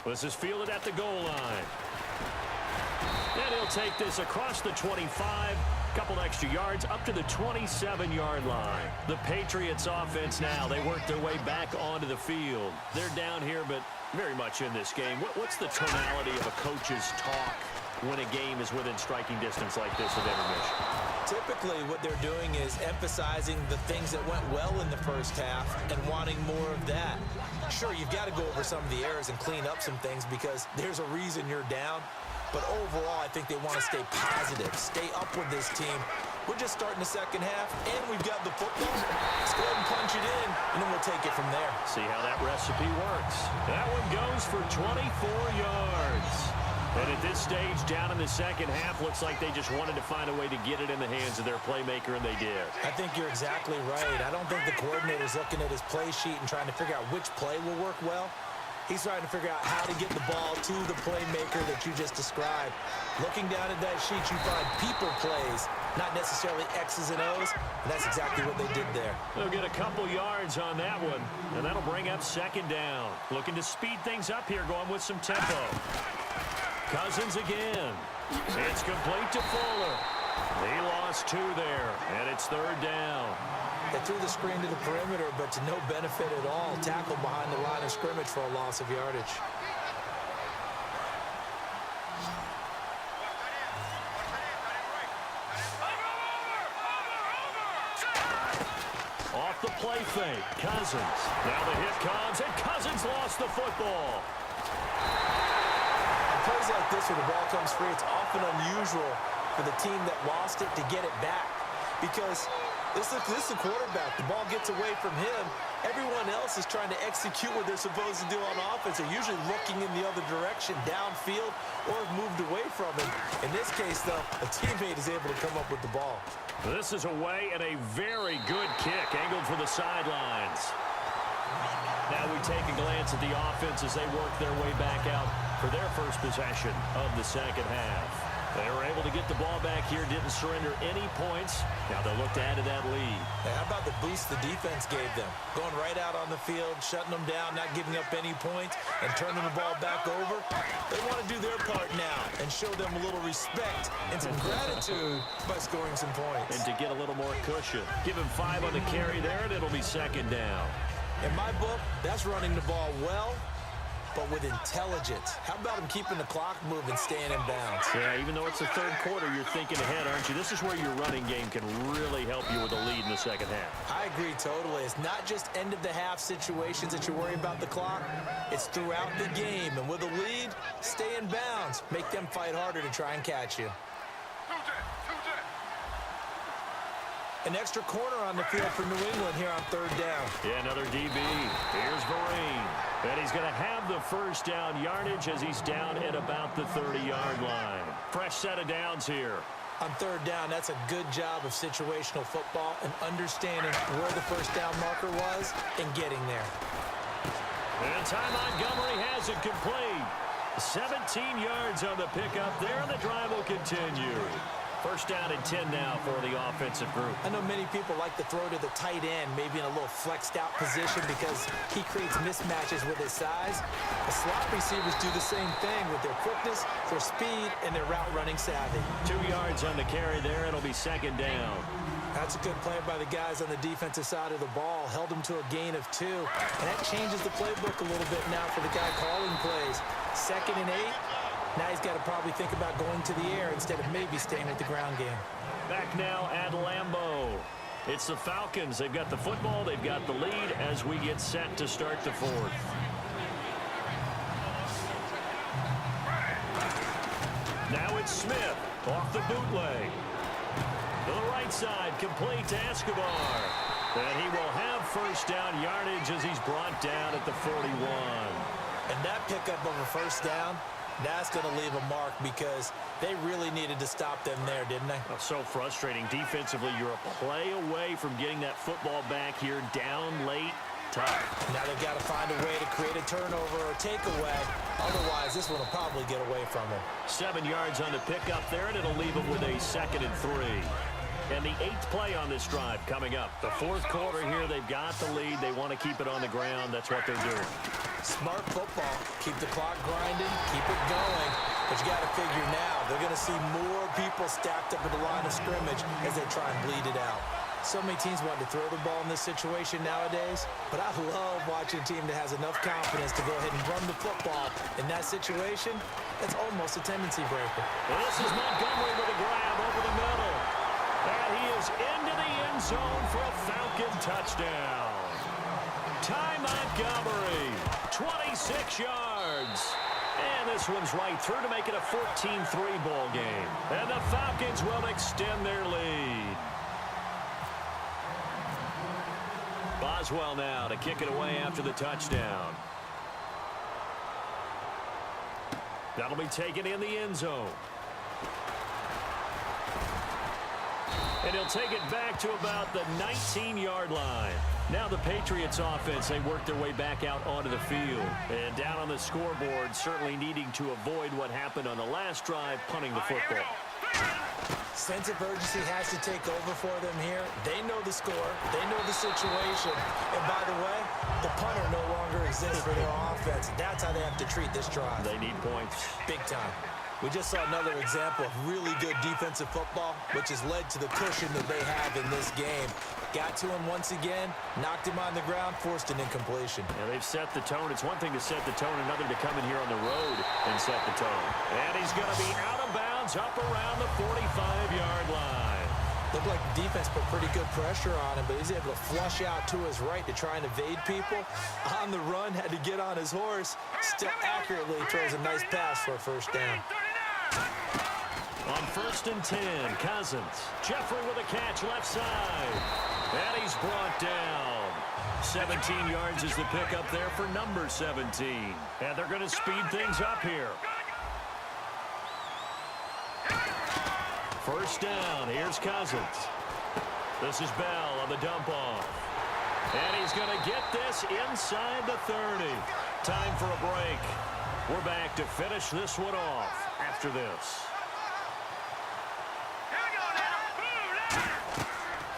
This is fielded at the goal line. And he'll take this across the 25. Couple extra yards up to the 27-yard line. The Patriots offense now, they work their way back onto the field. They're down here, but very much in this game. What's the tonality of a coach's talk when a game is within striking distance like this of intermission? Typically, what they're doing is emphasizing the things that went well in the first half and wanting more of that. Sure, you've got to go over some of the errors and clean up some things because there's a reason you're down. But overall, I think they want to stay positive, stay up with this team. We're just starting the second half, and we've got the football. Let's go ahead and punch it in, and then we'll take it from there. See how that recipe works. That one goes for 24 yards. And at this stage, down in the second half, looks like they just wanted to find a way to get it in the hands of their playmaker, and they did. I think you're exactly right. I don't think the coordinator's looking at his play sheet and trying to figure out which play will work well. He's trying to figure out how to get the ball to the playmaker that you just described. Looking down at that sheet, you find people plays, not necessarily X's and O's, and that's exactly what they did there. They'll get a couple yards on that one, and that'll bring up second down. Looking to speed things up here, going with some tempo. Cousins again. It's complete to Fuller. He lost 2 there, and it's third down. They threw the screen to the perimeter, but to no benefit at all. Tackle behind the line of scrimmage for a loss of yardage. Off the play fake, Cousins. Now the hit comes, and Cousins lost the football. On plays like this where the ball comes free, it's often unusual for the team that lost it to get it back because this is the quarterback. The ball gets away from him. Everyone else is trying to execute what they're supposed to do on offense. They're usually looking in the other direction, downfield, or have moved away from him. In this case, though, a teammate is able to come up with the ball. This is away and a very good kick, angled for the sidelines. Now we take a glance at the offense as they work their way back out for their first possession of the second half. They were able to get the ball back here, didn't surrender any points. Now they'll look to add to that lead. Hey, how about the boost the defense gave them? Going right out on the field, shutting them down, not giving up any points, and turning the ball back over. They want to do their part now and show them a little respect and some gratitude by scoring some points. And to get a little more cushion. Give him 5 on the carry there, and it'll be second down. In my book, that's running the ball well, but with intelligence. How about him keeping the clock moving, staying in bounds? Yeah, even though it's the third quarter, you're thinking ahead, aren't you? This is where your running game can really help you with a lead in the second half. I agree totally. It's not just end-of-the-half situations that you worry about the clock. It's throughout the game. And with a lead, stay in bounds. Make them fight harder to try and catch you. An extra corner on the field for New England here on third down. Yeah, another DB. Here's Vereen. And he's going to have the first down yardage as he's down at about the 30-yard line. Fresh set of downs here. On third down, that's a good job of situational football and understanding where the first down marker was and getting there. And Ty Montgomery has it complete. 17 yards on the pickup there, and the drive will continue. First down and 10 now for the offensive group. I know many people like to throw to the tight end, maybe in a little flexed out position because he creates mismatches with his size. The slot receivers do the same thing with their quickness, their speed, and their route running savvy. 2 yards on the carry there. It'll be second down. That's a good play by the guys on the defensive side of the ball. Held them to a gain of 2. And that changes the playbook a little bit now for the guy calling plays. 2nd and 8. Now he's got to probably think about going to the air instead of maybe staying with the ground game. Back now at Lambeau. It's the Falcons. They've got the football. They've got the lead as we get set to start the fourth. Now it's Smith off the bootleg. To the right side, complete to Escobar. And he will have first down yardage as he's brought down at the 41. And that pickup of a first down, that's going to leave a mark because they really needed to stop them there, didn't they? Oh, so frustrating. Defensively, you're a play away from getting that football back here down late. Tough. Now they've got to find a way to create a turnover or takeaway. Otherwise, this one will probably get away from them. 7 yards on the pickup there, and it'll leave them with a 2nd and 3. And the 8th play on this drive coming up. The 4th quarter here, they've got the lead. They want to keep it on the ground. That's what they're doing. Smart football. Keep the clock grinding. Keep it going. But you got to figure now, they're going to see more people stacked up at the line of scrimmage as they try and bleed it out. So many teams want to throw the ball in this situation nowadays, but I love watching a team that has enough confidence to go ahead and run the football. In that situation, that's almost a tendency breaker. Well, this is Montgomery with a grab over the middle. And he is into the end zone for a Falcon touchdown. Ty Montgomery, 26 yards. And this one's right through to make it a 14-3 ball game. And the Falcons will extend their lead. Boswell now to kick it away after the touchdown. That'll be taken in the end zone. And he'll take it back to about the 19-yard line. Now the Patriots offense, they work their way back out onto the field. And down on the scoreboard, certainly needing to avoid what happened on the last drive, punting the football. Sense of urgency has to take over for them here. They know the score. They know the situation. And by the way, the punter no longer exists for their offense. That's how they have to treat this drive. They need points. Big time. We just saw another example of really good defensive football, which has led to the cushion that they have in this game. Got to him once again, knocked him on the ground, forced an incompletion. Yeah, they've set the tone. It's one thing to set the tone, another to come in here on the road and set the tone. And he's going to be out of bounds up around the 45-yard line. Looked like the defense put pretty good pressure on him, but he's able to flush out to his right to try and evade people. On the run, had to get on his horse. Still accurately throws a nice pass for a first down. On 1st and 10, Cousins. Jeffrey with a catch left side. And he's brought down. 17 yards is the pickup there for number 17. And they're going to speed things up here. First down, here's Cousins. This is Bell on the dump off. And he's going to get this inside the 30. Time for a break. We're back to finish this one off after this.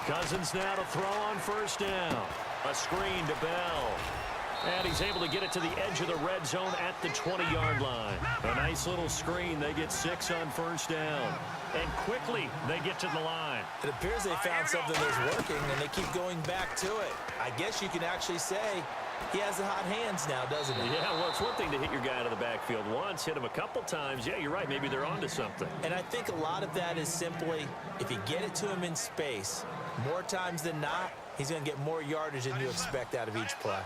Cousins now to throw on first down. A screen to Bell. And he's able to get it to the edge of the red zone at the 20-yard line. A nice little screen. They get 6 on first down. And quickly, they get to the line. It appears they found something that's working, and they keep going back to it. I guess you can actually say he has the hot hands now, doesn't he? Yeah, well, it's one thing to hit your guy out of the backfield once, hit him a couple times. Yeah, you're right. Maybe they're onto something. And I think a lot of that is simply, if you get it to him in space, more times than not, he's going to get more yardage than you expect out of each play.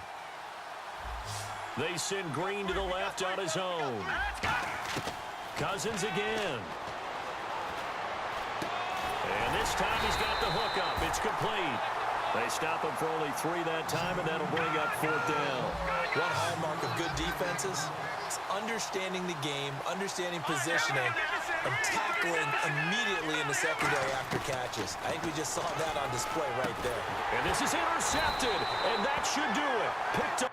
They send Green to the left on his own. Cousins again. And this time he's got the hook up. It's complete. They stop him for only 3 that time, and that'll bring up 4th down. One hallmark of good defenses is understanding the game, understanding positioning, and tackling immediately in the secondary after catches. I think we just saw that on display right there. And this is intercepted, and that should do it. Picked